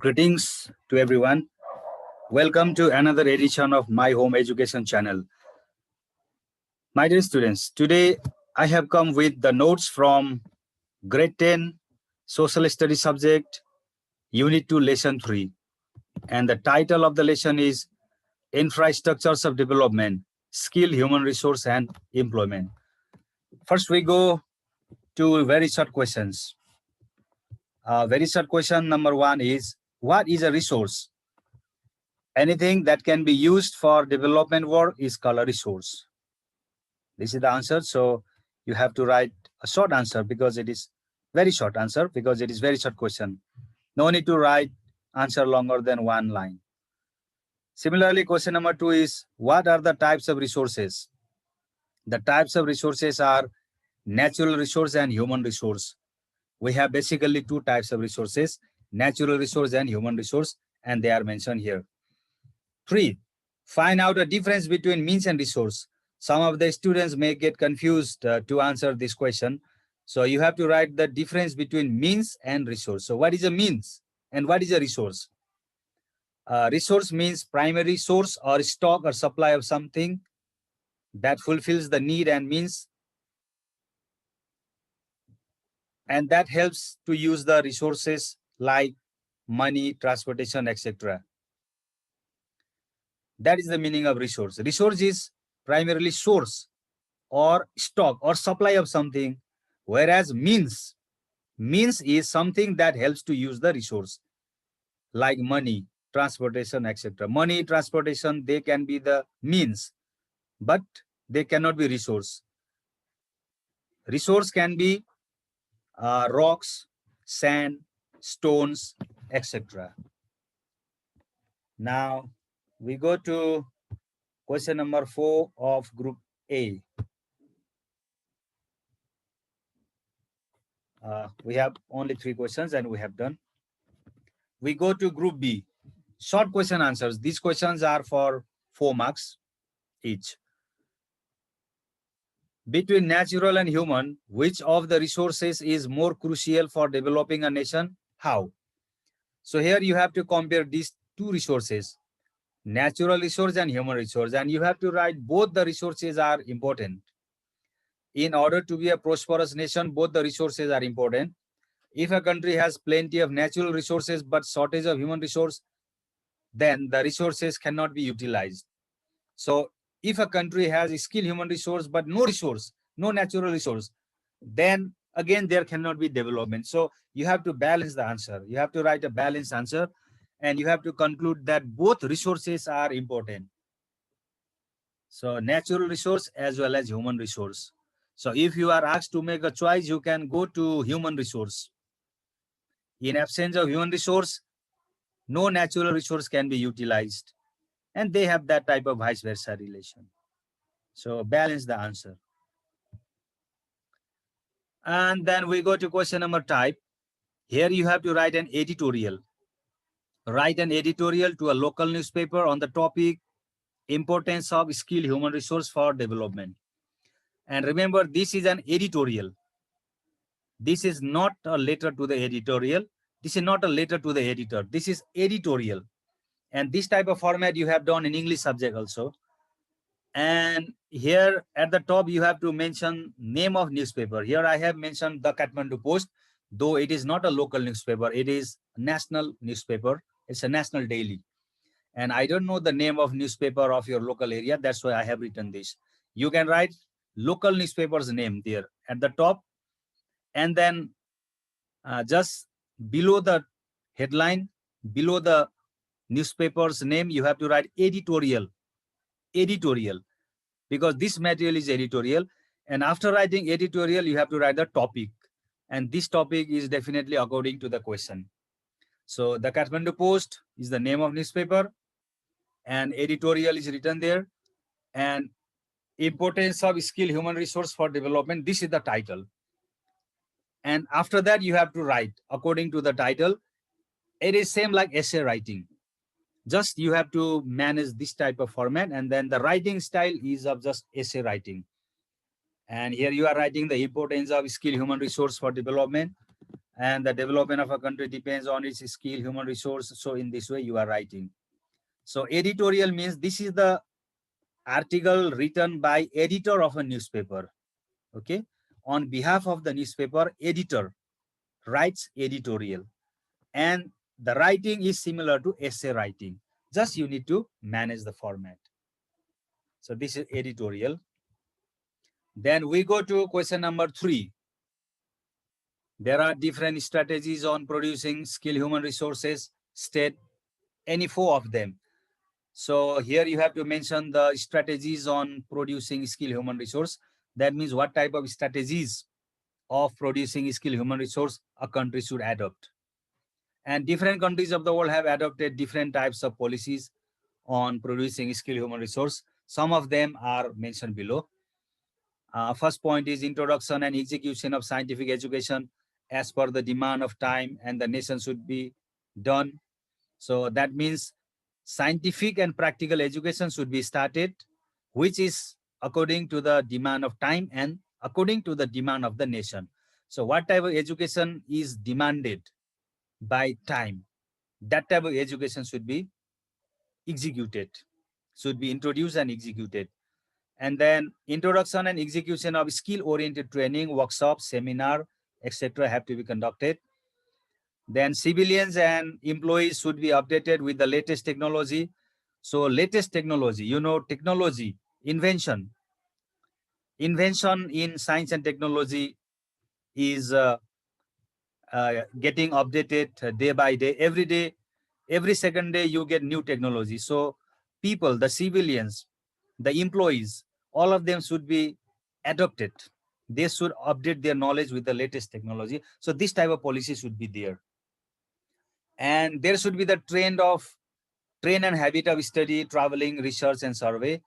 Greetings to everyone. Welcome to another edition of My Home Education channel. My dear students, today I have come with the notes from Grade 10 Social Studies subject, Unit 2, Lesson 3. And the title of the lesson is Infrastructures of Development, Skill, Human Resource and Employment. First, we go to very short questions. Very short question number 1 is, what is a resource? Anything that can be used for development work is called a resource. This is the answer. So you have to write a short answer because it is very short answer because it is very short question. No need to write answer longer than one line. Similarly, question number 2 is, what are the types of resources? The types of resources are natural resource and human resource. We have basically two types of resources, natural resource and human resource, and they are mentioned here. 3, find out a difference between means and resource. Some of the students may get confused to answer this question. So you have to write the difference between means and resource. So what is a means and what is a resource? Resource means primary source or stock or supply of something that fulfills the need and means, and that helps to use the resources like money, transportation, etc. That is the meaning of resource. Resource is primarily source or stock or supply of something, whereas means is something that helps to use the resource like money, transportation, etc. Money, transportation, they can be the means, but they cannot be resource. Resource can be rocks, sand, stones, etc. Now we go to question number 4 of group A. We have only 3 questions and we have done. We go to group B. Short question answers. These questions are for 4 marks each. Between natural and human, which of the resources is more crucial for developing a nation? How? So here you have to compare these two resources, natural resource and human resource, and you have to write both the resources are important. In order to be a prosperous nation, both the resources are important. If a country has plenty of natural resources but shortage of human resource, then the resources cannot be utilized. So if a country has a skilled human resource but no resource, no natural resource, then again there cannot be development. So you have to balance the answer. You have to write a balanced answer, and you have to conclude that both resources are important. So natural resource as well as human resource. So if you are asked to make a choice, you can go to human resource. In absence of human resource, no natural resource can be utilized. And they have that type of vice versa relation. So balance the answer. And then we go to question number type. Here you have to write an editorial. Write an editorial to a local newspaper on the topic importance of skilled human resource for development. And remember, this is an editorial. This is not a letter to the editorial. This is not a letter to the editor. This is editorial. And this type of format you have done in English subject also. And here at the top, you have to mention name of newspaper. Here I have mentioned the Kathmandu Post, though it is not a local newspaper. It is a national newspaper. It's a national daily. And I don't know the name of newspaper of your local area. That's why I have written this. You can write local newspaper's name there at the top. And then just below the headline, below the newspaper's name, you have to write editorial. Editorial, because this material is editorial. And after writing editorial, you have to write the topic. And this topic is definitely according to the question. So the Kathmandu Post is the name of newspaper, and editorial is written there. And importance of skilled human resource for development, this is the title. And after that, you have to write according to the title. It is same like essay writing. Just you have to manage this type of format, and then the writing style is of just essay writing. And here you are writing the importance of skilled human resource for development. and the development of a country depends on its skill, human resource. So in this way you are writing. So editorial means this is the article written by editor of a newspaper. Okay, on behalf of the newspaper, editor writes editorial, and the writing is similar to essay writing, just you need to manage the format. So this is editorial. Then we go to question number 3. There are different strategies on producing skilled human resources. State any 4 of them. So here you have to mention the strategies on producing skilled human resource. That means what type of strategies of producing skilled human resource a country should adopt. And different countries of the world have adopted different types of policies on producing skilled human resource. Some of them are mentioned below. First point is introduction and execution of scientific education as per the demand of time and the nation should be done. So that means scientific and practical education should be started, which is according to the demand of time and according to the demand of the nation. So what type of education is demanded by time, that type of education should be executed, should be introduced and executed. And then introduction and execution of skill-oriented training, workshops, seminar, etc. have to be conducted. Then civilians and employees should be updated with the latest technology. So latest technology, technology, invention in science and technology is getting updated day by day. Every second day you get new technology. So people, the civilians, the employees, all of them should be adopted. They should update their knowledge with the latest technology. So this type of policy should be there. And there should be the train and habit of study, traveling, research, and survey.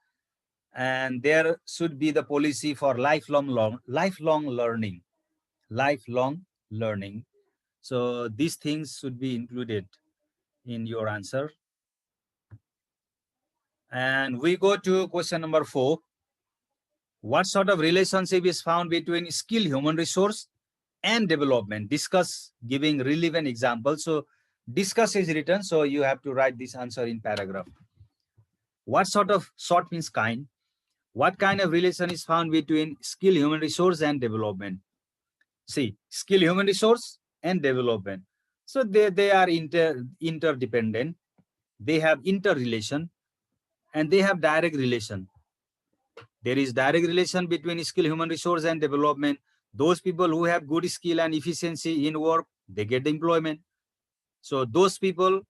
And there should be the policy for lifelong learning. Lifelong learning. So these things should be included in your answer. And we go to question number 4. What sort of relationship is found between skill, human resource, and development? Discuss, giving relevant examples. So discuss is written, so you have to write this answer in paragraph. What sort of, sort means kind. What kind of relation is found between skill, human resource, and development? See, skill, human resource, and development. So they are interdependent. They have interrelation, and they have direct relation. There is direct relation between skill, human resource, and development. Those people who have good skill and efficiency in work, they get employment. So those people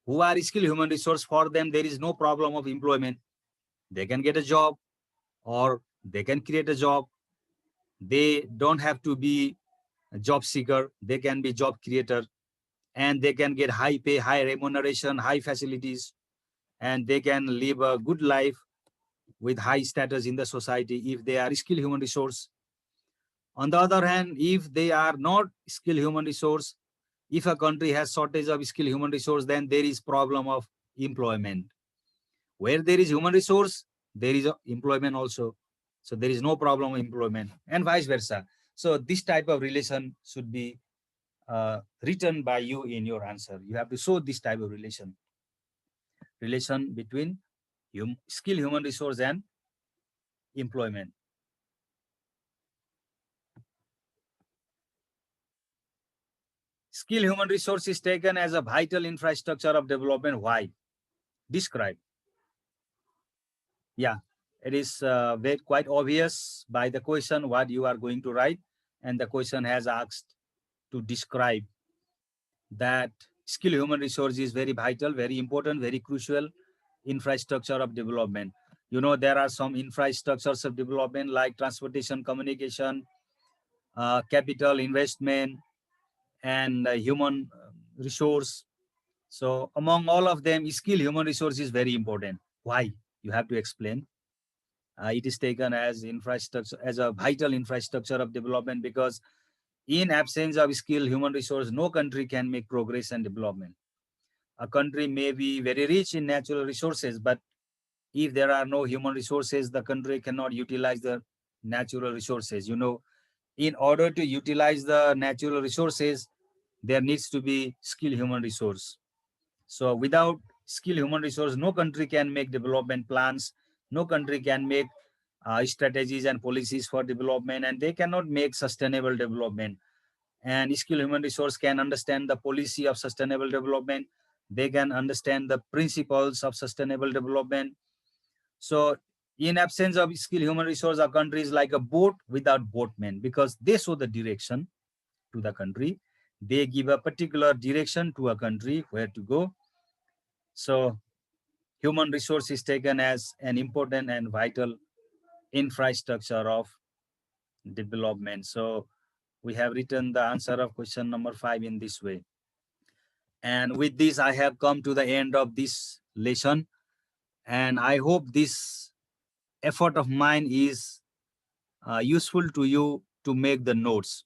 who are skill, human resource, for them, there is no problem of employment. They can get a job or they can create a job. They don't have to be a job seeker. They can be job creator, and they can get high pay, high remuneration, high facilities, and they can live a good life with high status in the society if they are skilled human resource. On the other hand, if they are not skilled human resource, if a country has shortage of skilled human resource, then there is problem of employment. Where there is human resource, there is employment also. So there is no problem of employment, and vice versa. So this type of relation should be written by you in your answer. You have to show this type of relation between skill, human resource, and employment. Skill, human resource is taken as a vital infrastructure of development. Why? Describe. Yeah, it is quite obvious by the question what you are going to write, and the question has asked to describe that skill, human resource is very vital, very important, very crucial infrastructure of development. There are some infrastructures of development like transportation, communication, capital, investment, and human resource. So among all of them, skill, human resource is very important. Why? You have to explain. It is taken as infrastructure, as a vital infrastructure of development, because in absence of skill, human resource, no country can make progress and development. A country may be very rich in natural resources, but if there are no human resources, the country cannot utilize the natural resources. In order to utilize the natural resources, there needs to be skilled human resource. So without skilled human resource, no country can make development plans, no country can make strategies and policies for development, and they cannot make sustainable development. And skilled human resource can understand the policy of sustainable development, they can understand the principles of sustainable development. So in absence of skilled human resource, a country is like a boat without boatmen, because they show the direction to the country, they give a particular direction to a country where to go. So human resource is taken as an important and vital infrastructure of development. So we have written the answer of question number 5 in this way. And with this, I have come to the end of this lesson. And I hope this effort of mine is useful to you to make the notes.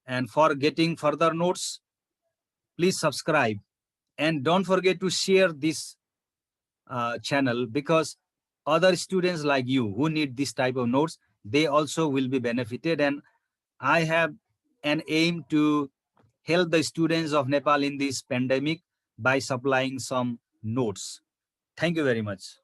And for getting further notes, please subscribe. And don't forget to share this channel, because other students like you who need this type of notes, they also will be benefited. And I have an aim to help the students of Nepal in this pandemic by supplying some notes. Thank you very much.